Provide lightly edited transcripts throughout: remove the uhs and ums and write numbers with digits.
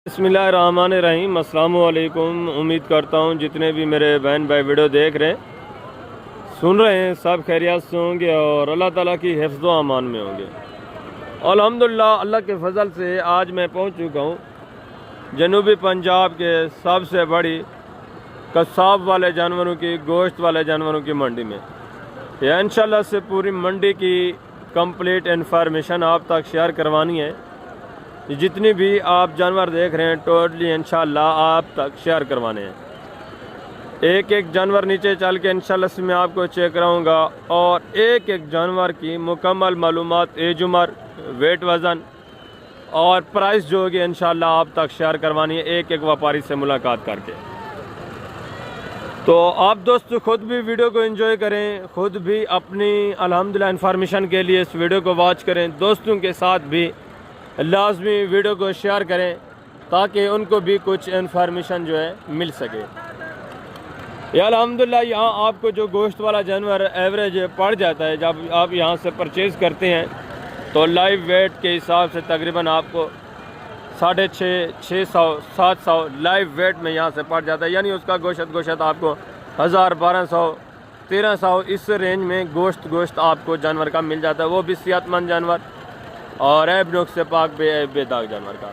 बिस्मिल्लाहिर्रहमानिर्रहीम। अस्सलामु अलैकुम। उम्मीद करता हूँ जितने भी मेरे बहन भाई वीडियो देख रहे हैं सुन रहे हैं सब खैरियत से होंगे और अल्लाह ताला की हिफ्ज़ व अमान में होंगे। अल्हम्दुलिल्लाह अल्लाह के फजल से आज मैं पहुँच चुका हूँ जनूबी पंजाब के सबसे बड़ी कसाब वाले जानवरों की गोश्त वाले जानवरों की मंडी में। यह इंशाल्लाह से पूरी मंडी की कंप्लीट इन्फॉर्मेशन आप तक शेयर करवानी है। जितनी भी आप जानवर देख रहे हैं टोटली इंशाल्लाह आप तक शेयर करवाने हैं। एक एक जानवर नीचे चल के इंशाल्लाह से मैं आपको चेक कराऊंगा और एक एक जानवर की मुकम्मल मालूमात, एज, उम्र, वेट, वज़न और प्राइस जो होगी इंशाल्लाह आप तक शेयर करवानी है एक एक व्यापारी से मुलाकात करके। तो आप दोस्तों खुद भी वीडियो को एंजॉय करें, खुद भी अपनी अल्हम्दुलिल्लाह इन्फॉर्मेशन के लिए इस वीडियो को वॉच करें, दोस्तों के साथ भी लाजमी वीडियो को शेयर करें ताकि उनको भी कुछ इन्फॉर्मेशन जो है मिल सके। या अल्हम्दुलिल्लाह यहाँ आपको जो गोश्त वाला जानवर एवरेज पड़ जाता है जब आप यहाँ से परचेज़ करते हैं तो लाइव वेट के हिसाब से तकरीबन आपको 650, 700 लाइव वेट में यहाँ से पड़ जाता है। यानी उसका गोश्त आपको 1000, 1200, 1300 इस रेंज में गोश्त आपको जानवर का मिल जाता है, वो भी सेहतमंद जानवर और ऐब नुक्स से पाक बेदाग जानवर का।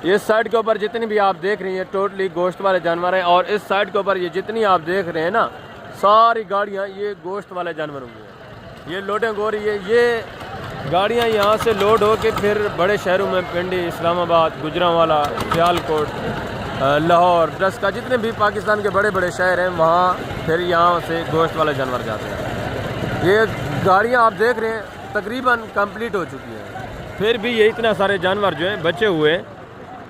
इस साइड के ऊपर जितनी भी आप देख रही हैं टोटली गोश्त वाले जानवर हैं और इस साइड के ऊपर ये जितनी आप देख रहे हैं ना सारी गाड़ियाँ ये गोश्त वाले जानवरों की हैं। ये लोडिंग हो रही है, ये गाड़ियाँ यहाँ से लोड हो के फिर बड़े शहरों में पिंडी, इस्लामाबाद, गुजरांवाला, सियालकोट, लाहौर, डस्का, जितने भी पाकिस्तान के बड़े बड़े शहर हैं वहाँ फिर यहाँ से गोश्त वाले जानवर जाते हैं। ये गाड़ियाँ आप देख रहे हैं तकरीबन कंप्लीट हो चुकी है, फिर भी ये इतना सारे जानवर जो हैं बचे हुए हैं।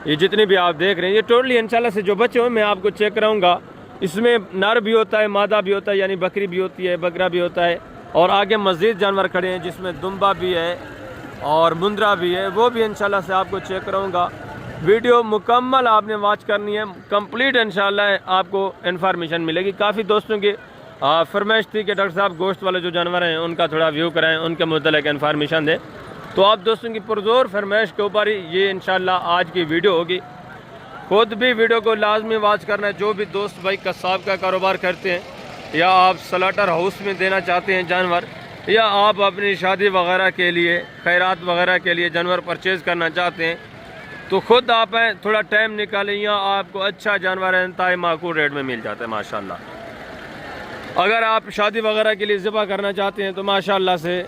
ये जितने भी आप देख रहे हैं ये टोटली इंशाल्लाह से जो बचे हुए मैं आपको चेक कराऊंगा। इसमें नर भी होता है, मादा भी होता है, यानी बकरी भी होती है, बकरा भी होता है और आगे मज़ीद जानवर खड़े हैं जिसमें दुम्बा भी है और मुंद्रा भी है, वो भी इंशाल्लाह से आपको चेक कराऊँगा। वीडियो मुकम्मल आपने वॉच करनी है, कंप्लीट इंशाल्लाह आपको इन्फॉर्मेशन मिलेगी। काफ़ी दोस्तों की फरमाइश थी कि डॉक्टर साहब गोश्त वाले जो जानवर हैं उनका थोड़ा व्यू कराएं, उनके मुतल्लिक़ इन्फॉर्मेशन दें, तो आप दोस्तों की पुरज़ोर फरमाइश के ऊपर ही ये इंशाल्लाह आज की वीडियो होगी। खुद भी वीडियो को लाजमी वॉच करना है। जो भी दोस्त भाई कसाब का कारोबार करते हैं या आप स्लॉटर हाउस में देना चाहते हैं जानवर या आप अपनी शादी वगैरह के लिए, खैरात वगैरह के लिए जानवर परचेज़ करना चाहते हैं तो ख़ुद आप थोड़ा टाइम निकालें, या आपको अच्छा जानवर इंतहाई माकूल रेट में मिल जाता है माशाल्लाह। अगर आप शादी वगैरह के लिए ज़िबा करना चाहते हैं तो माशाल्लाह से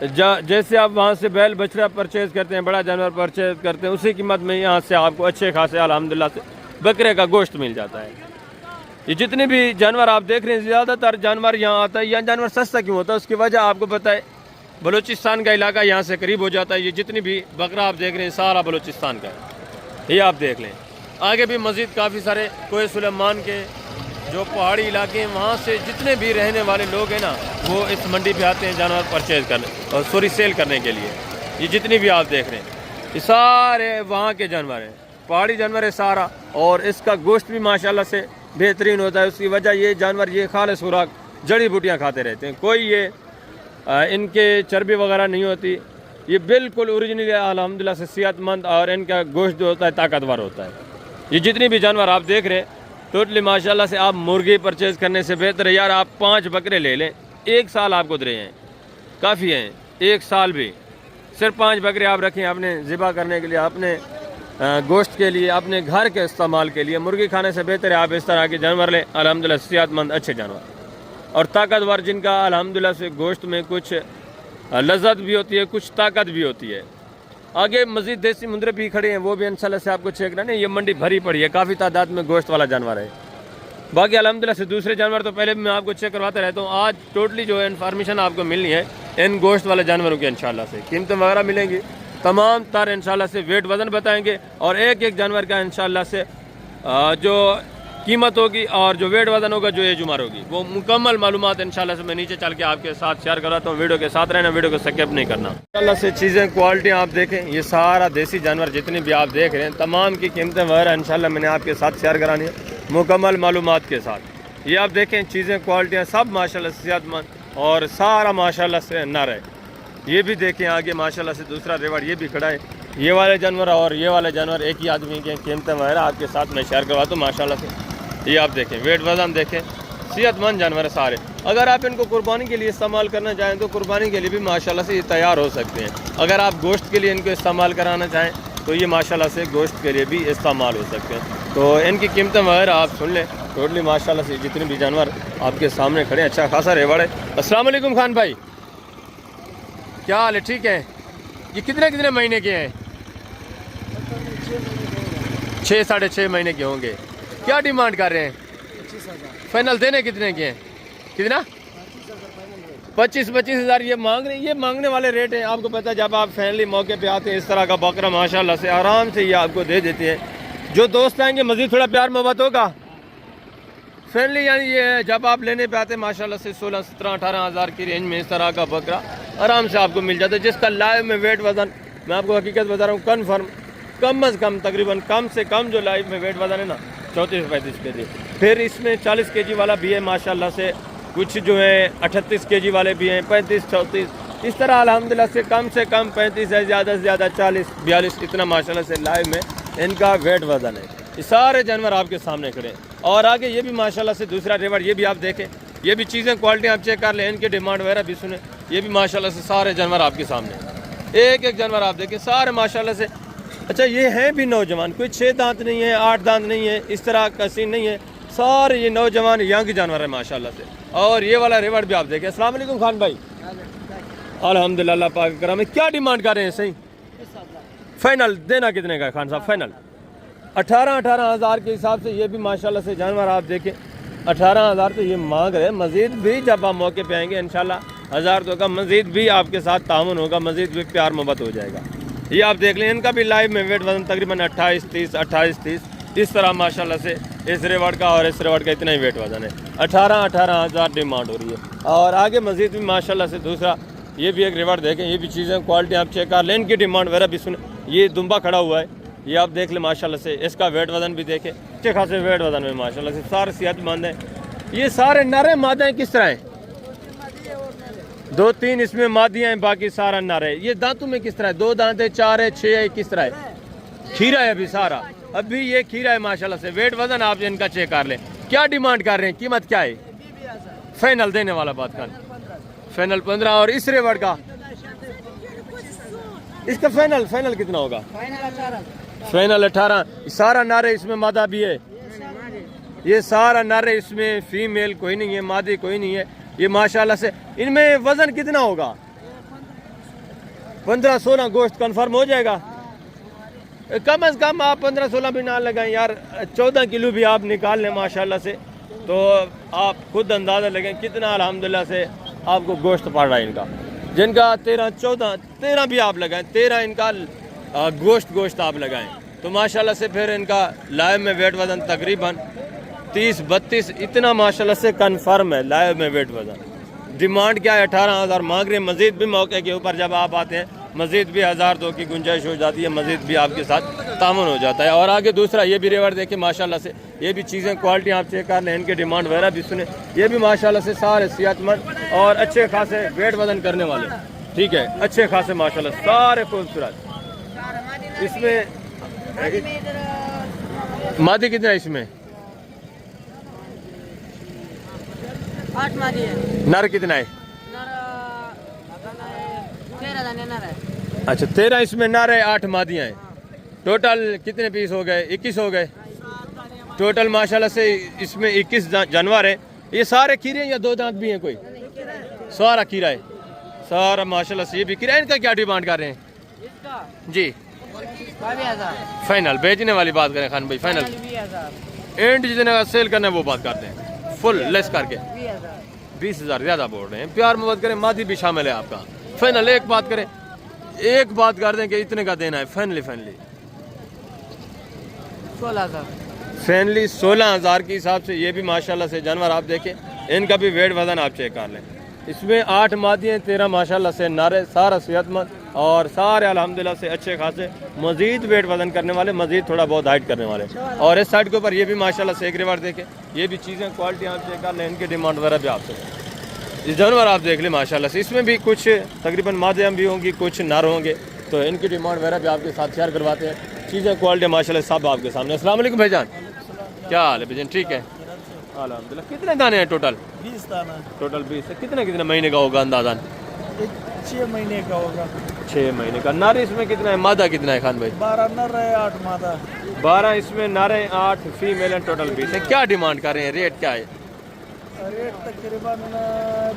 जैसे आप वहाँ से बैल बछड़ा परचेज़ करते हैं, बड़ा जानवर परचेज़ करते हैं, उसी कीमत में यहाँ से आपको अच्छे खासे अल्हम्दुलिल्लाह से बकरे का गोश्त मिल जाता है। ये जितने भी जानवर आप देख रहे हैं ज़्यादातर जानवर यहाँ आता है। यहाँ जानवर सस्ता क्यों होता है उसकी वजह आपको पता है, बलूचिस्तान का इलाका यहाँ से करीब हो जाता है। ये जितनी भी बकरा आप देख रहे हैं सारा बलूचिस्तान का है, ये आप देख लें। आगे भी मज़ीद काफ़ी सारे कोहे सुलेमान के जो पहाड़ी इलाके हैं वहाँ से जितने भी रहने वाले लोग हैं ना वो इस मंडी पे आते हैं जानवर परचेज़ करने और सेल करने के लिए। ये जितनी भी आप देख रहे हैं ये सारे वहाँ के जानवर हैं, पहाड़ी जानवर है सारा, और इसका गोश्त भी माशाल्लाह से बेहतरीन होता है। उसकी वजह ये जानवर ये खालिस खुराक जड़ी बूटियाँ खाते रहते हैं, कोई ये इनके चर्बी वगैरह नहीं होती, ये बिल्कुल ओरिजिनल अल्हम्दुलिल्लाह से सेहतमंद और इनका गोश्त जो होता है ताकतवर होता है। ये जितनी भी जानवर आप देख रहे हैं टोटली माशाल्लाह से आप मुर्गी परचेज़ करने से बेहतर है यार आप 5 बकरे ले लें, 1 साल आपको दे रहे हैं काफ़ी हैं, 1 साल भी सिर्फ 5 बकरे आप रखें अपने ज़िबा करने के लिए, अपने गोश्त के लिए, अपने घर के इस्तेमाल के लिए। मुर्गी खाने से बेहतर है आप इस तरह के जानवर लें, अल्हम्दुलिल्लाह सेहतमंद अच्छे जानवर और ताकतवर, जिनका अल्हम्दुलिल्लाह से गोश्त में कुछ लज़्ज़त भी होती है, कुछ ताकत भी होती है। आगे मज़ीद देसी मुंद्रे भी खड़े हैं, वो भी इंशाल्लाह से आपको चेक करना है। ये मंडी भरी पड़ी है, काफ़ी तादाद में गोश्त वाला जानवर है। बाकी अल्हम्दुलिल्लाह से दूसरे जानवर तो पहले भी मैं आपको चेक करवाता रहता हूँ। आज टोटली जो है इन्फॉर्मेशन आपको मिलनी है इन गोश्त वाले जानवरों की इंशाल्लाह से। कीमतें वगैरह मिलेंगी तमाम तर इंशाल्लाह से, वेट वज़न बताएंगे और एक एक जानवर का इंशाल्लाह से जो कीमत होगी और जो वेट वज़न होगा, जो एज उम्र होगी, वो मुकम्मल मालूमात इंशाल्लाह से मैं नीचे चल के आपके साथ शेयर कराता हूँ। वीडियो के साथ रहना, वीडियो को स्किप नहीं करना। इंशाल्लाह से चीज़ें क्वालिटी आप देखें, ये सारा देसी जानवर जितने भी आप देख रहे हैं तमाम की कीमतें वगैरह इंशाल्लाह मैंने आपके साथ शेयर करानी है मुकम्मल मालूमात के साथ। ये आप देखें चीज़ें क्वालिटियाँ सब माशाल्लाह से सेहतमंद और सारा माशाल्लाह से नर है। ये भी देखें आगे माशाल्लाह से दूसरा रेवड़ ये भी खड़ा है, ये वाले जानवर और ये वाले जानवर एक ही आदमी के कीमतें वगैरह आपके साथ मैं शेयर करवाता हूँ माशाल्लाह से। ये आप देखें, वेट वज़न देखें, सेहतमंद जानवर है सारे। अगर आप इनको कुर्बानी के लिए इस्तेमाल करना चाहें तो कुर्बानी के लिए भी माशाल्लाह से ये तैयार हो सकते हैं। अगर आप गोश्त के लिए इनको इस्तेमाल कराना चाहें तो ये माशाल्लाह से गोश्त के लिए भी इस्तेमाल हो सकते हैं। तो इनकी कीमतें वगैरह आप सुन लें। टोटली माशाल्लाह से जितने भी जानवर आपके सामने खड़े हैं, अच्छा खासा रेवड़ है। अस्सलाम वालेकुम खान भाई, क्या हाल है? ठीक है। ये कितने कितने महीने के हैं? 6 साढ़े 6 महीने के होंगे। क्या डिमांड कर रहे हैं? फाइनल देने कितने के हैं? कितना? 25 हज़ार ये मांग रहे हैं। ये मांगने वाले रेट हैं। आपको पता है जब आप फैमिली मौके पे आते हैं इस तरह का बकरा माशाल्लाह से आराम से ये आपको दे देते हैं। जो दोस्त आएंगे मज़ीद थोड़ा प्यार मोहब्बत होगा। फैमिली यानी ये जब आप लेने पे आते हैं माशाल्लाह से 16, 17, 18 हज़ार की रेंज में इस तरह का बकरा आराम से आपको मिल जाता है, जिसका लाइव में वेट वज़न मैं आपको हकीकत बता रहा हूँ कन्फर्म कम अज़ कम तकरीबन कम से कम जो लाइव में वेट वज़न है ना 34-35 kg। फिर इसमें 40 kg वाला भी है माशाल्लाह से, कुछ जो है 38 kg वाले भी हैं, 35-34 इस तरह अल्हम्दुलिल्लाह से कम 35 है, ज़्यादा से ज़्यादा 40-42 इतना माशाल्लाह से लाइव में इनका वेट वज़न है। ये सारे जानवर आपके सामने खड़े हैं। और आगे ये भी माशाल्लाह से दूसरा रेवड़, ये भी आप देखें, ये भी चीज़ें क्वालिटी आप चेक कर लें, इनके डिमांड वगैरह भी सुने। ये भी माशाल्लाह से सारे जानवर आपके सामने, एक एक जानवर आप देखें सारे माशाल्लाह से। अच्छा ये हैं भी नौजवान, कोई 6 दांत नहीं है, 8 दांत नहीं है, इस तरह का सीन नहीं है, सारे ये नौजवान यंग जानवर है माशाल्लाह से। और ये वाला रेवड़ भी आप देखें। अस्सलाम वालेकुम खान भाई, अल्हम्दुलिल्लाह पाक करम में क्या डिमांड कर रहे हैं? सही फाइनल देना कितने का खान साहब? फाइनल 18 हज़ार के हिसाब से ये भी माशाल्लाह से जानवर आप देखें 18 हज़ार तो ये मांग रहे हैं। मज़ीद भी जब आप मौके पे आएंगे इंशाल्लाह 1000 तो का मज़ीद भी आपके साथ तामुन होगा, मज़ीद भी प्यार मोहब्बत हो जाएगा। ये आप देख लें, इनका भी लाइव में वेट वजन तकरीबन 28-30 इस तरह माशाल्लाह से इस रेवड़ का और इस रेवड़ का इतना ही वेट वजन है। 18 हज़ार डिमांड हो रही है। और आगे मज़ीद भी माशाल्लाह से दूसरा ये भी एक रेवड़ देखें, ये भी चीज़ें क्वालिटी आप चेक कर लें, इनकी डिमांड वगैरह भी सुने। ये दुम्बा खड़ा हुआ है, ये आप देख लें माशाल्लाह से, इसका वेट वजन भी देखें, अच्छे खासे वेट वजन में माशाल्लाह से सारे सेहतमंद हैं। ये सारे नरे मादे हैं, किस तरह हैं? 2-3 इसमें मादियाँ हैं, बाकी सारा नर है। ये दांतों में किस तरह है? 2 दांत है, 4 है, 6 है, किस तरह है? खीरा है अभी सारा, अभी ये खीरा है माशाल्लाह से। वेट वजन आप इनका चेक कर लें। क्या डिमांड कर रहे हैं? कीमत क्या है? फाइनल देने वाला बात कर, फाइनल 15। और इस रेवड़ का इसका फाइनल कितना होगा? फाइनल 18। सारा नर है, इसमें मादा भी है, ये सारा नर है, इसमें फीमेल कोई नहीं है, मादी कोई नहीं है। ये माशाल्लाह से इनमें वजन कितना होगा? 15-16 गोश्त कंफर्म हो जाएगा। कम से कम आप 15-16 भी ना लगाएं यार, 14 किलो भी आप निकाल लें माशाल्लाह से, तो आप खुद अंदाज़ा लगें कितना अल्हम्दुलिल्लाह से आपको गोश्त पड़ रहा है इनका। जिनका 13-14 भी आप लगाएं, 13 इनका गोश्त आप लगाएं तो माशाल्लाह से फिर इनका लाइव में वेट वजन तकरीबन 30-32 इतना माशाल्लाह से कंफर्म है लाइव में वेट वजन। डिमांड क्या है? 18 हज़ार मांग रहे हैं। मज़ीद भी मौके के ऊपर जब आप आते हैं मज़ीद भी 1000-2 की गुंजाइश हो जाती है, मज़ीद भी आपके साथ तामुन हो जाता है। और आगे दूसरा ये भी रेवड़ देखें माशाल्लाह से, ये भी चीज़ें क्वालिटी आप चेक कर लें, इनके डिमांड वगैरह भी सुने। ये भी माशाल्लाह से सारे सेहतमंद और अच्छे खासे वेट वजन करने वाले, ठीक है, अच्छे खासे माशाल्लाह सारे खूबसूरत। इसमें मादी कितना है? इसमें 8 मादी है। नर कितना है? नर 13 दाने नर है। अच्छा 13 इसमें नर है, 8 मादियाँ हैं। टोटल कितने पीस हो गए? 21 हो गए टोटल माशाल्लाह से। इसमें 21 जानवर हैं। ये सारे खीरे हैं या 2 दांत भी हैं? कोई सारा खीरा है, सारा माशाल्लाह से। ये भी खीरा है। इनका क्या डिमांड कर रहे हैं? इसका जी 22,000 फाइनल। बेचने वाली बात करें खान भाई, फाइनल 20,000 एंड जितने का सेल करना है वो बात करते हैं, फुल लेस करके 20,000 ज़्यादा बोल रहे हैं। प्यार मोहब्बत करें, मादी भी शामिल है आपका। फाइनल एक बात करें, एक बात कर दें कि इतने का देना है। फाइनली 16,000 फाइनली 16,000 के हिसाब से ये भी माशाल्लाह से जानवर आप देखें, इनका भी वेट वजन आप चेक कर लें। इसमें 8 मादियाँ, 13 माशाल्लाह से नारे, सारा सेहतमंद और सारे अल्हम्दुलिल्लाह से अच्छे खासे मज़ीद वेट वजन करने वाले, मज़ीद थोड़ा बहुत हाइट करने वाले। और इस साइड के ऊपर ये भी माशाल्लाह से एक रेवड़ देखें, ये भी चीज़ें क्वालिटी आप चेक कर लें, इनकी डिमांड वगैरह भी आपसे। ये जानवर आप देख लें माशाल्लाह से। इसमें भी कुछ तकरीबन मादियाँ भी होंगी, कुछ नर होंगे। तो इनकी डिमांड वगैरह भी आपके साथ शेयर करवाते हैं। चीज़ें क्वालिटी माशाल्लाह सब आपके सामने। अस्सलाम वालेकुम भाईजान, क्या हाल है भाईजान? ठीक है अल्हम्दुलिल्लाह। कितने दाने हैं टोटल? 20 दाना। टोटल 20 है। कितने कितने महीने का होगा अंदाज़न? 6 महीने का होगा। 6 महीने का। नर इसमें कितना है, मादा कितना है खान भाई? 12 नर है, 8 मादा। 12 इसमें नर है, 8 फीमेल है, टोटल 20 है। क्या डिमांड कर रहे हैं, रेट क्या है? रेट तकरीबन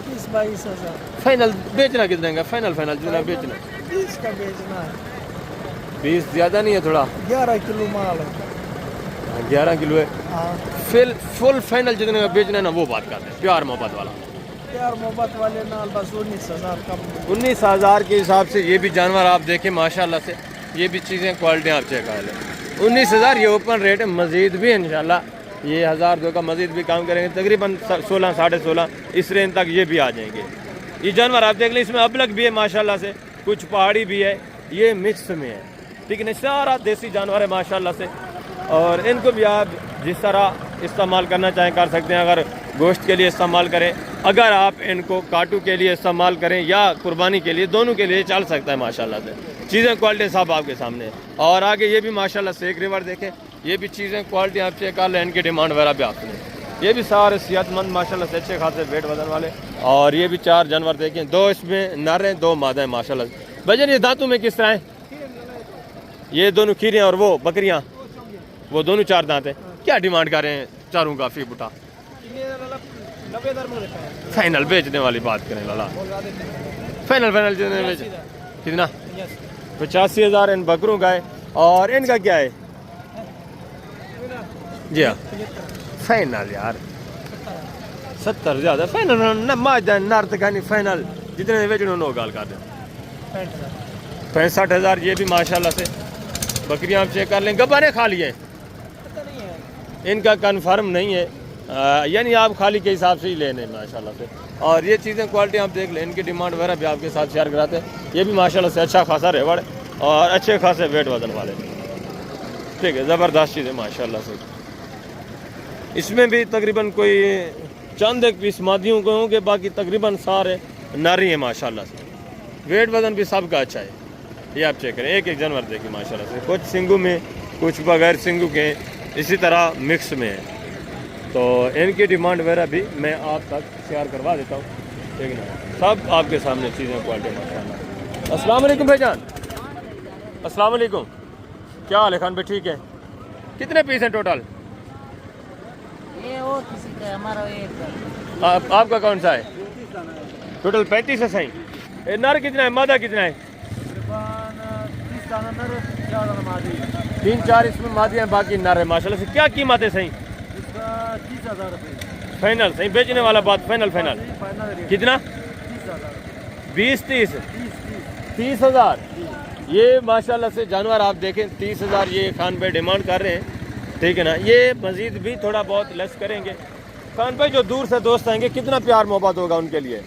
20-22 हज़ार। फाइनल बेचना कितने का? फाइनल जितना बेचना 20 का बेचना है। 20 ज़्यादा नहीं है थोड़ा? 11 किलो माल है। 11 किलो है। हाँ, फुल फाइनल जितने का बेचना है ना वो बात करते हैं, प्यार मोहब्बत वाला। प्यार मोहब्बत वाले नाल बस 19 हज़ार कम। 19 हज़ार के हिसाब से ये भी जानवर आप देखें माशाल्लाह से, ये भी चीज़ें क्वालिटी आप चेक कर लें। 19 हज़ार ये ओपन रेट है, मज़ीद भी इंशाल्लाह ये 1000-2 का मज़ीद भी काम करेंगे, तकरीबन 16 साढ़े 16 इस रेंज तक ये भी आ जाएंगे। ये जानवर आप देख लें, इसमें अबलग भी है माशाल्लाह से, कुछ पहाड़ी भी है, ये मिक्स में है, ठीक है ना। सारा देसी जानवर है माशाल्लाह से, और इनको भी आप जिस तरह इस्तेमाल करना चाहें कर सकते हैं। अगर गोश्त के लिए इस्तेमाल करें, अगर आप इनको काटू के लिए इस्तेमाल करें या कुर्बानी के लिए, दोनों के लिए चल सकता है माशाल्लाह से। चीज़ें क्वालिटी सब आपके सामने है। और आगे ये भी माशाल्लाह से एक रिवर देखें, ये भी चीज़ें क्वालिटी आप चेक कर लें, इनकी डिमांड वगैरह भी आपने। ये भी सारे सेहतमंद माशाल्लाह से, अच्छे खासे वेट वजन वाले। और ये भी 4 जानवर देखें, 2 इसमें नर हैं, 2 मादा हैं माशाल्लाह से। भजन ये दांतों में किस तरह है? ये दोनों खीरे और वो बकरियाँ, वो दोनों 4 दांत हैं। क्या डिमांड कर रहे हैं चारों का? फी बुटा फाइनल बेचने वाली बात करें लाला, फाइनल कितना? 85,000 इन बकरों का है। और इनका क्या है? जी हाँ फाइनल यार 70 ज़्यादा फाइनल नार तक नहीं, फाइनल जितने बेचने उन्होंने गाल कर दें। 65,000 ये भी माशाल्लाह से बकरियां आप चेक कर लें। गब्बारे खाली हैं, इनका कंफर्म नहीं है, यानी आप खाली के हिसाब से ही लेने माशाल्लाह से। और ये चीज़ें क्वालिटी आप देख लें, इनकी डिमांड वगैरह भी आपके साथ शेयर कराते हैं। ये भी माशाल्लाह से अच्छा खासा रेवड़ और अच्छे खासे वेट वजन वाले, ठीक है, ज़बरदस्त चीज़ है माशाल्लाह से। इसमें भी तकरीबन कोई चंद एक पीस मादियों को होंगे, बाकी तकरीबन सारे नारी हैं माशाल्लाह से। वेट वजन भी सबका अच्छा है, ये आप चेक करें। एक एक जानवर देखिए माशाल्लाह से, कुछ सिंगू में, कुछ बगैर सिंगू के, इसी तरह मिक्स में है। तो इनकी डिमांड वगैरह भी मैं आप तक शेयर करवा देता हूँ, ठीक है ना। सब आपके सामने चीज़ें क्वालिटी माशाल्लाह। अस्सलाम वालेकुम भाईजान, अस्सलाम वालेकुम, क्या हाल है खान भाई? ठीक है। कितने पीस हैं टोटल? ये और किसी का है, हमारा एक आपका कौन सा है? टोटल 35 है सही। नर कितना है, मादा कितना है? 3-4 इसमें मादी हैं, बाकी नर है माशाल्लाह से। क्या कीमत है सही? 30,000 रुपये फाइनल सही, बेचने वाला बात फाइनल कितना? 20-30 30,000 ये माशाल्लाह से जानवर आप देखें। 30,000 ये खान भाई डिमांड कर रहे हैं, ठीक है ना। ये मजीद भी थोड़ा बहुत लेस करेंगे। खान भाई जो दूर से दोस्त आएंगे, कितना प्यार मोहब्बत होगा उनके लिए?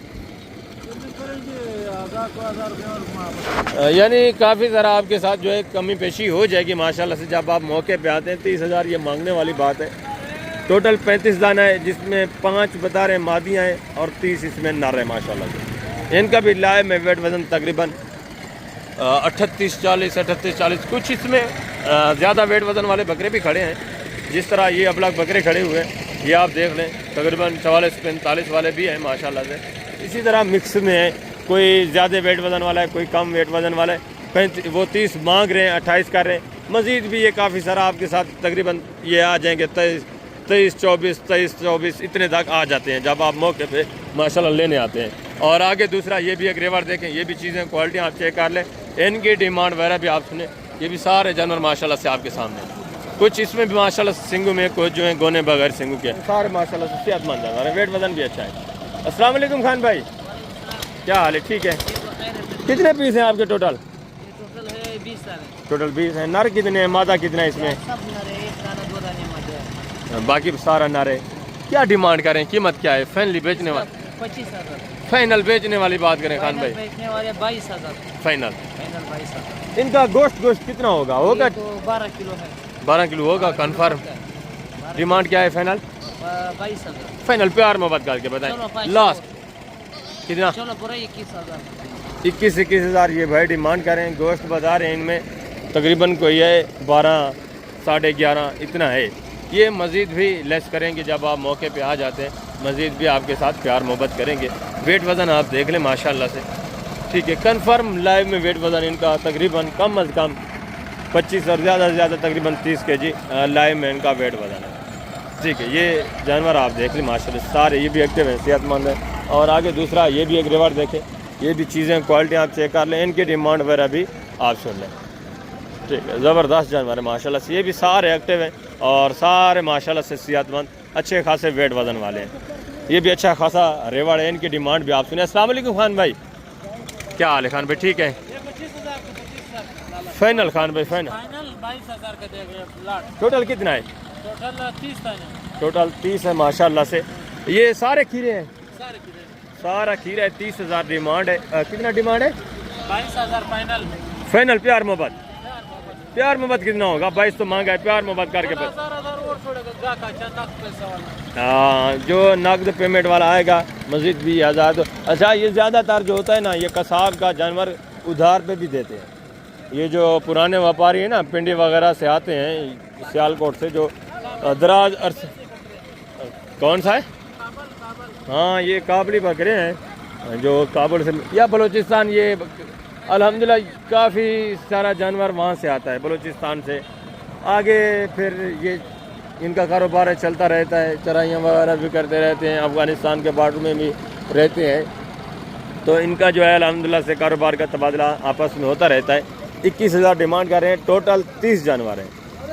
यानी काफ़ी ज़रा आपके साथ जो है कमी पेशी हो जाएगी माशाल्लाह से जब आप मौके पे आते हैं। 30,000 ये मांगने वाली बात है। टोटल 35 दाना है, जिसमें 5 बता रहे मादियाँ हैं और 30 इसमें नर है माशाल्लाह से। इनका भी लाए में वेट वजन तकरीबन 38-40 कुछ इसमें ज़्यादा वेट वजन वाले बकरे भी खड़े हैं। जिस तरह ये अबलग बकरे खड़े हुए हैं, ये आप देख लें, तकरीबन 44-45 वाले भी हैं माशाल्लाह से। इसी तरह मिक्स में है, कोई ज़्यादा वेट वजन वाला है, कोई कम वेट वजन वाला है। 35 वो 30 मांग रहे हैं, 28 कर रहे हैं। मज़ीद भी ये काफ़ी सारा आपके साथ तकरीबन ये आ जाएंगे 23-24 इतने तक आ जाते हैं जब आप मौके पे माशाल्लाह लेने आते हैं। और आगे दूसरा ये भी एक रेवर देखें, ये भी चीज़ें क्वालिटी आप चेक कर लें, इनकी डिमांड वगैरह भी आप सुने। ये भी सारे जानवर माशाल्लाह से आपके सामने, कुछ इसमें भी माशाल्लाह सिंगू में, कुछ जो है गोने बगैर सिंगू के, सारे माशाल्लाह से सेहतमंद जानवर है, वेट वजन भी अच्छा है। अस्सलाम वालेकुम खान भाई, क्या हाल है? ठीक है। कितने पीस हैं आपके टोटल? टोटल है 20 दाने। टोटल 20 हैं। नर कितने हैं, मादा कितना है इसमें? सब नर है, 1 दाना 2 दाने मादा है। बाकी सारा नर है। क्या डिमांड करें, कीमत क्या है? फाइनली बेचने वाले 25,000। फाइनल बेचने वाली बात करें खान भाई? बेचने वाले 22,000। फाइनल 22,000। इनका गोश्त कितना होगा? तो 12 किलो है। 12 किलो होगा कन्फर्म। डिमांड क्या है फाइनल? 22,000। फाइनल प्यार मोहब्बत करके बताएं, लास्ट कितना? चलो पूरा 21,000। 21 हज़ार ये भाई डिमांड करें। गोश्त बता रहे हैं इनमें तकरीबन कोई है 12 साढ़े 11 इतना है। ये मज़ीद भी लेस करेंगे जब आप मौके पे आ जाते हैं, मज़ीद भी आपके साथ प्यार मोहब्बत करेंगे। वेट वज़न आप देख लें माशाल्लाह से, ठीक है। कंफर्म लाइव में वेट वज़न इनका तकरीबन कम अज़ कम 25 और ज़्यादा से ज़्यादा तकरीबन 30 kg लाइव में इनका वेट वज़न है, ठीक है। ये जानवर आप देख लें माशाल्लाह सारे, ये भी एक्टिव हैं, सेहतमंद है। और आगे दूसरा ये भी एक रिवर देखें, ये भी चीज़ें क्वालिटी आप चेक कर लें, इनकी डिमांड वगैरह भी आप सुन लें, ठीक है। ज़बरदस्त जानवर है माशाल्लाह से, ये भी सारे एक्टिव हैं और सारे माशाल्लाह से सेहतमंद अच्छे खासे वेट वज़न वाले हैं। ये भी अच्छा खासा रेवड़ है, इनकी डिमांड भी आप सुने। अस्सलाम वालेकुम खान भाई, क्या हाल है खान भाई, ठीक है। फाइनल खान भाई फाइनल 22,000 का देगा। टोटल कितना है? टोटल 30 था। टोटल 30 है माशाल्लाह से। ये सारे खीरे हैं, सारे सारा खीरा है। 30,000 डिमांड है। कितना डिमांड है? 22,000 फाइनल। फाइनल प्यार मोहब्बत, प्यार मोहब्बत कितना होगा? 22 तो मांगा है, प्यार मोहब्बत करके बस। हाँ, जो नकद पेमेंट वाला आएगा मस्जिद भी आज़ाद। अच्छा, ये ज़्यादातर जो होता है ना, ये कसाब का जानवर उधार पे भी देते हैं। ये जो पुराने व्यापारी है ना, पिंडी वगैरह से आते हैं सियालकोट से, जो दराज अर्स, कौन सा है? हाँ, ये काबली बकरे हैं जो काबुल से या बलूचिस्तान, ये अल्हम्दुलिल्लाह काफ़ी सारा जानवर वहाँ से आता है बलूचिस्तान से। आगे फिर ये इनका कारोबार चलता रहता है, चराइयाँ वगैरह भी करते रहते हैं, अफ़गानिस्तान के बॉर्डर में भी रहते हैं, तो इनका जो है अल्हम्दुलिल्लाह से कारोबार का तबादला आपस में होता रहता है। 21,000 डिमांड कर रहे हैं। टोटल 30 जानवर हैं।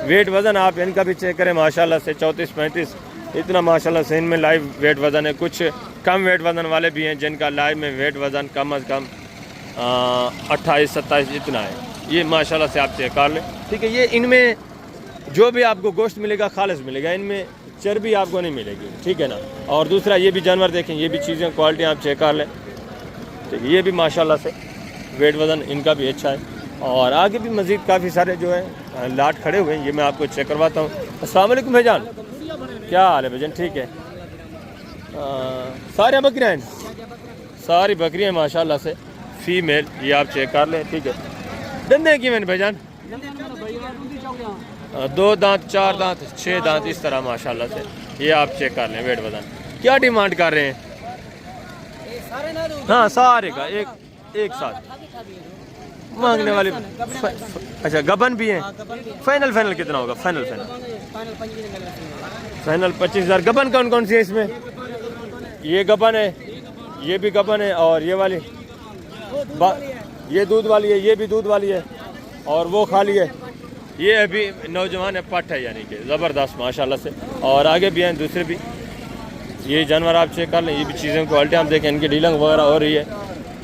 वेट वज़न आप इनका भी चेक करें माशाल्लाह से 34-35 इतना माशाल्लाह से इनमें लाइव वेट वज़न है। कुछ कम वेट वज़न वाले भी हैं जिनका लाइव में वेट वज़न कम अज़ कम 28-27 इतना है। ये माशाल्लाह से आप चेक कर लें, ठीक है। ये इनमें जो भी आपको गोश्त मिलेगा खालिस मिलेगा, इनमें चर्बी आपको नहीं मिलेगी, ठीक है ना। और दूसरा ये भी जानवर देखें, ये भी चीज़ें क्वालिटी आप चेक कर लें, ठीक है। ये भी माशाल्लाह से वेट वज़न इनका भी अच्छा है। और आगे भी मज़ीद काफ़ी सारे जो है लाट खड़े हुए हैं, ये मैं आपको चेक करवाता हूँ। अस्सलाम वालेकुम भाईजान, क्या हाल है भाईजान, ठीक है। सारे बकरियाँ हैं, सारी बकरियाँ माशाल्लाह से फीमेल, ये आप चेक कर लें, ठीक है। दंदे की मैंने भाईजान 2 दांत 4 दांत 6 दांत इस तरह माशाल्लाह से, ये आप चेक कर लें। वेट वज़न क्या डिमांड कर रहे हैं? हाँ, सारे का एक साथ मांगने वाले। अच्छा, गबन भी हैं। फाइनल कितना होगा? फाइनल 25,000। गबन कौन कौन सी है इसमें? ये गबन है, ये भी गबन है, और ये वाली ये दूध वाली है, ये भी दूध वाली है, और वो खाली है। ये अभी नौजवान है, पट है, यानी कि ज़बरदस्त माशाल्लाह से। और आगे भी हैं दूसरे भी, ये जानवर आप चेक कर लें। ये भी चीज़ें क्वालिटी आप देखें, इनकी डीलिंग वगैरह हो रही है,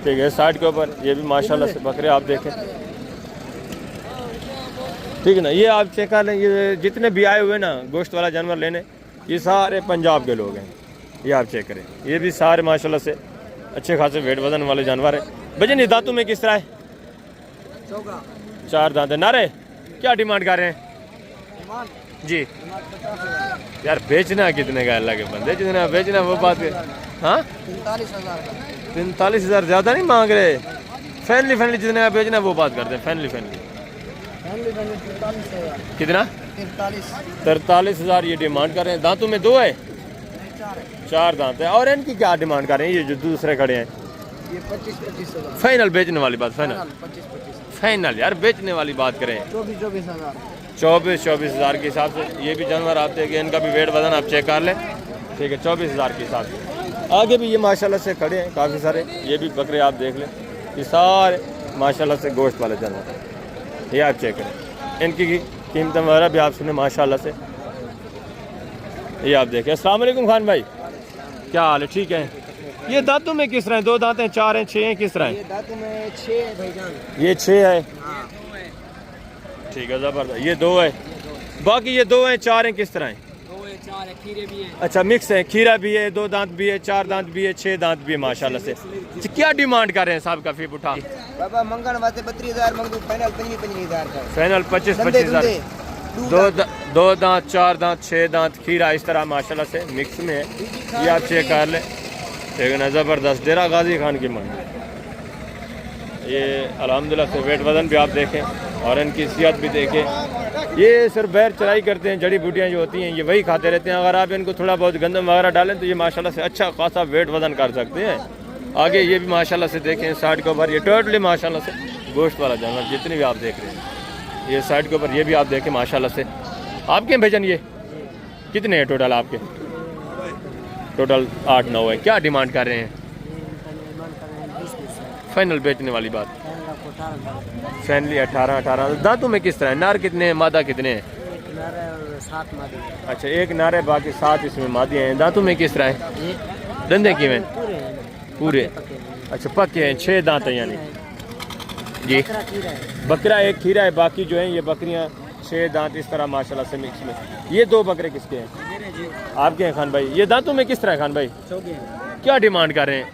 ठीक है। साइड के ऊपर ये भी माशाल्लाह से बकरे आप देखें, ठीक है ना। ये आप चेक कर लें, ये जितने भी आए हुए ना गोश्त वाला जानवर लेने, ये सारे पंजाब के लोग हैं, ये आप चेक करें। ये भी सारे माशाल्लाह से अच्छे खासे वेट वज़न वाले जानवर हैं। भजन ये दांतों में किस तरह है? 4 दांत है। नारे क्या डिमांड कर रहे हैं जी? यार बेचना कितने का? अल्लाह के बंदे, जितना बेचना वो बात है। हाँ, 43,000 ज़्यादा नहीं मांग रहे? फैमिली जितने का बेचना वो बात करते हैं। फैमिली कितना? 43,000 ये डिमांड कर रहे हैं। दांतों में 2 है, 4 दांत है। और इनकी क्या डिमांड कर रहे हैं? ये जो दूसरे खड़े हैं ये 25-25,000 फाइनल बेचने वाली बात, फाइनल यार बेचने वाली बात करें 24,000 24,000 के हिसाब से। ये भी जानवर आप देखें, इनका भी वेट वज़न आप चेक कर लें, ठीक है। 24,000 के हिसाब से। आगे भी ये माशाल्लाह से खड़े हैं काफ़ी सारे, ये भी बकरे आप देख लें, ये सारे माशाल्लाह से गोश्त वाले जानवर, ये आप चेक करें। इनकी कीमत वगैरह भी आप सुने माशाल्लाह से, ये आप देखें। अस्सलाम वालेकुम खान भाई, क्या हाल है, ठीक है। ये दांतों में किस तरह है? 2 दांत हैं, 4 हैं, 6 हैं, किस तरह है? ये दांतों में 6 है भाईजान। ये 6 है, हाँ। ठीक है, ज़बरदस्त। ये 2 है, बाकी ये 2 हैं, 4 हैं, किस तरह है? 2 है, 4 है, खीरे भी है। अच्छा, मिक्स है, खीरा भी है, 2 दांत भी है, 4 दांत भी है, 6 दांत भी है माशाल्लाह से। क्या डिमांड कर रहे हैं साहब का? फीप उठा बाबा मंगल वास्ते 32,000 मंगू, फाइनल 25,000 का। फाइनल 25,000। 2 दांत 4 दांत 6 दांत खीरा इस तरह माशाल्लाह से मिक्स में है, ये आप चेक कर लें, ठीक है ना। ज़बरदस्त डेरा गाजी खान की मंडी, ये अल्हम्दुलिल्लाह से वेट वज़न भी आप देखें और इनकी सेहत भी देखें। ये सिर्फ बैर चराई करते हैं, जड़ी बूटियाँ जो होती हैं ये वही खाते रहते हैं। अगर आप इनको थोड़ा बहुत गंदम वगैरह डालें तो ये माशाल्लाह से अच्छा खासा वेट वज़न कर सकते हैं। आगे ये भी माशाल्लाह से देखें साइड के ऊपर, ये टोटली माशाल्लाह से गोश्त वाला जानवर जितने भी आप देख रहे हैं। ये साइड के ऊपर ये भी आप देखें माशाल्लाह से। आपके भजन ये कितने हैं टोटल आपके? टोटल 8-9 है। क्या डिमांड कर रहे हैं? फाइनल बेचने वाली बात फाइनली 18। दांतों में किस तरह है? नार कितने हैं, मादा कितने हैं? 7 मादे। अच्छा, एक नार है, बाकी 7 इसमें मादे हैं। दांतों में किस तरह है? दंदे किए हैं? पूरे। अच्छा, पक्के हैं। 6 दांत हैं यानी जी। बकरा एक खीरा है, बाकी जो है ये बकरियां 6 दांत इस तरह माशाल्लाह से मिक्स में। ये 2 बकरे किसके हैं? आपके हैं खान भाई। ये दांतों में किस तरह है खान भाई? क्या डिमांड कर रहे हैं?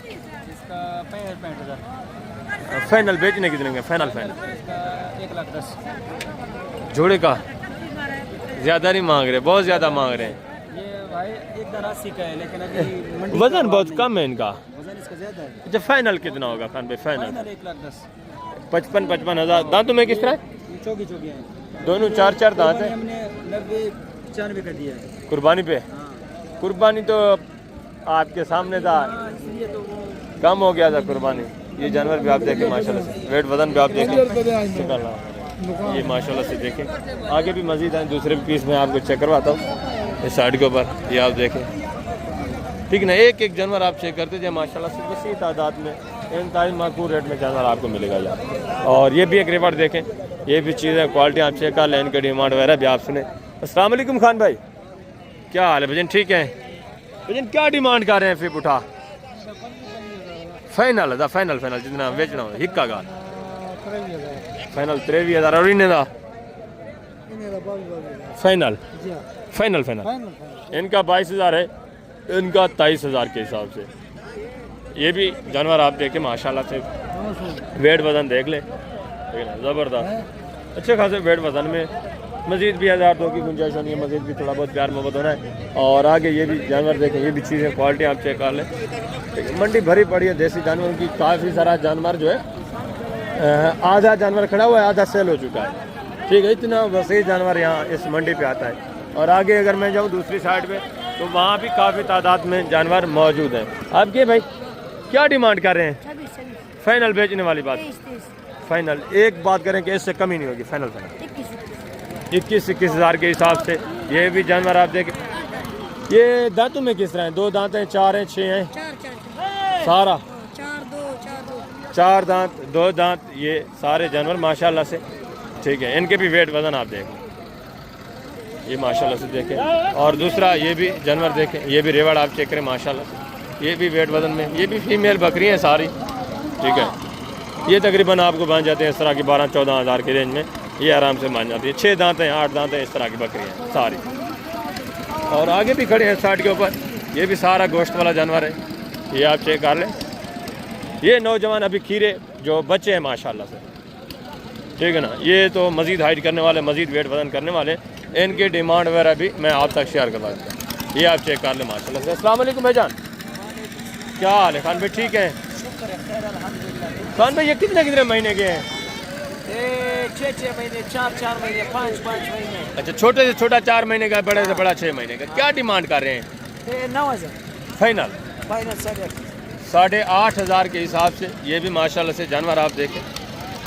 फाइनल बेचने कितने का? फाइनल 1,10,000 जोड़े का ज़्यादा नहीं मांग रहे, बहुत ज़्यादा मांग रहे हैं। ये भाई 1,80 का है, लेकिन अभी वजन बहुत कम है इनका। वजन इसका ज्यादा है। अच्छा, फाइनल कितना होगा खान भाई? फाइनल 1,10,000। 55 हज़ार। दांतों में किस तरह? चौकी है दोनों 4 दांत हैं। हमने 90-95 का दिया है कुर्बानी पे। कुर्बानी तो आपके सामने था, इसलिए तो वो कम हो गया था कुर्बानी। ये जानवर भी आप देखें माशाल्लाह से, वेट वजन भी आप देखें। ये माशाल्लाह से देखें। आगे भी मजीद हैं, दूसरे पीस में आपको चेक करवाता हूँ। इस साइड के ऊपर ये आप देखें, ठीक ना। एक एक जानवर आप चेक करते जाए माशाल्लाह से, वसी तादाद में इंतहाई माकूल रेट में जानवर आपको मिलेगा यार। और ये भी एक रिवर देखें, ये भी चीज़ है, क्वालिटी आप चेक कर लें, इनकी डिमांड वगैरह भी आप सुने। अस्सलाम वालेकुम खान भाई, क्या हाल है भजन? ठीक है भजन, क्या डिमांड कर रहे हैं फिर उठा? फाइनल है, फाइनल जितना बेचना हो हिक्का का फाइनल 23,000 और इन्हें दा फाइनल इनका 22,000 है, इनका 23,000 के हिसाब से। ये भी जानवर आप देखें माशाल्लाह से, वेट वजन देख लें, ठीक है ना, ज़बरदस्त अच्छे खासे वेट वजन में। मज़ीद भी 1,000-2 की गुंजाइश होनी है, मज़ीद भी थोड़ा बहुत प्यार मोहब्बत होना है। और आगे ये भी जानवर देखें, ये भी चीज़ें क्वालिटी आप चेक कर लें। मंडी भरी पड़ी है देसी जानवरों की, काफ़ी सारा जानवर जो है आधा जानवर खड़ा हुआ है, आधा सेल हो चुका है, ठीक है। इतना वसी जानवर यहाँ इस मंडी पे आता है। और आगे अगर मैं जाऊँ दूसरी साइड पे तो वहाँ भी काफ़ी तादाद में जानवर मौजूद हैं। आपके भाई क्या डिमांड कर रहे हैं? फाइनल बेचने वाली बात फाइनल, एक बात करें कि इससे कमी नहीं होगी। फाइनल 21 हज़ार के हिसाब से ये भी जानवर आप देखें। ये दांतों में किस तरह हैं? 2 दांत हैं, 4 हैं, 6 हैं? सारा 4 दांत, 2 दांत, ये सारे जानवर माशाल्लाह से, ठीक है। इनके भी वेट वजन आप देखें, ये माशाल्लाह से देखें। और दूसरा ये भी जानवर देखें, ये भी रेवड़ आप चेक करें माशाल्लाह से, ये भी वेट वजन में। ये भी फीमेल बकरी हैं सारी, ठीक है। ये तकरीबन आपको बन जाते हैं इस तरह की 12-14 हज़ार के रेंज में, ये आराम से मान जाती है। 6 दांत हैं, 8 दांत हैं, इस तरह की बकरी हैं सारी। और आगे भी खड़े हैं साइड के ऊपर, ये भी सारा गोश्त वाला जानवर है, ये आप चेक कर लें। ये नौजवान अभी खीरे जो बच्चे हैं माशाल्लाह से, ठीक है ना। ये तो मज़ीद हाइट करने वाले, मज़ीद वेट वजन करने वाले, इनकी डिमांड वगैरह भी मैं आप तक शेयर करवा देता हूँ। ये आप चेक कर लें माशाल्लाह से। अस्सलाम वालेकुम भाईजान, क्या हाल है? खान भाई ठीक है? खान भाई ये कितने महीने के हैं? 6 महीने, 4 महीने, 5 महीने। अच्छा, छोटे से छोटा 4 महीने का, बड़े से बड़ा 6 महीने का। क्या डिमांड कर रहे हैं? 9,000 फाइनल 8,500 के हिसाब से। ये भी माशाल्लाह से जानवर आप देखें,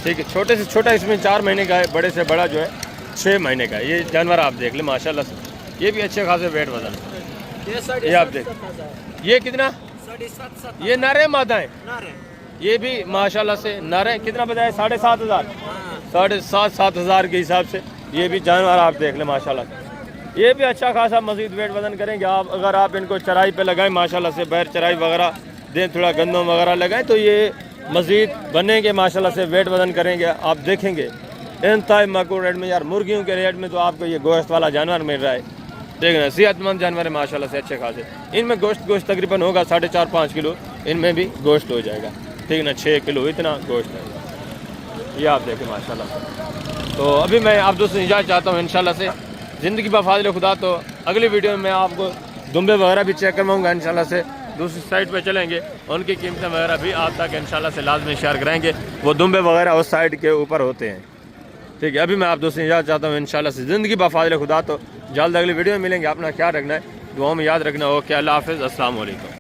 ठीक है। छोटे से छोटा इसमें 4 महीने का है, बड़े से बड़ा जो है 6 महीने का है। ये जानवर आप देख लें माशाल्लाह से, ये भी अच्छे खासे वेट वजन है। ये आप देख, ये कितना? 7.5। ये नर है मादा है? ये भी माशाल्लाह से नर है। कितना बताया? 7,500। 7,500 के हिसाब से ये भी जानवर आप देख लें माशाल्लाह। ये भी अच्छा खासा मज़ीद वेट वजन करेंगे आप। अगर आप इनको चराई पे लगाएं माशाल्लाह से, बैर चराई वगैरह दें, थोड़ा गंदम वगैरह लगाएं तो ये मज़ीद बनेंगे माशाल्लाह से, वेट वजन करेंगे। आप देखेंगे इंतहाई माकूल रेट में यार, मुर्गियों के रेट में तो आपको ये गोश्त वाला जानवर मिल रहा है, ठीक है ना। सेहतमंद जानवर है माशाल्लाह से, अच्छे खासे। इनमें गोश्त तकरीबन होगा 4.5-5 किलो, इनमें भी गोश्त हो जाएगा, ठीक है ना। 6 किलो इतना गोश्त है, ये आप देखें माशाल्लाह। तो अभी मैं आप दोस्तों इजाज़त चाहता हूँ इंशाल्लाह से, ज़िंदगी बफाज़िल खुदा। तो अगली वीडियो में मैं आपको दुम्बे वगैरह भी चेक करवाऊँगा इंशाल्लाह से। दूसरी साइड पे चलेंगे, उनकी कीमतें वगैरह भी आप तक इंशाल्लाह से लाजमी शेयर करेंगे। वो दुम्बे वगैरह उस साइड के ऊपर होते हैं। ठीक है, अभी मैं आप दोस्तों इजाज़त चाहता हूँ इंशाल्लाह से। ज़िंदगी बफ़ाज़िल खुदा। तो जल्द अगली वीडियो में मिलेंगे। अपना ख्याल रखना है, दुआओं में याद रखना। ओके, अल्लाह हाफ़िज़, अस्सलाम वालेकुम।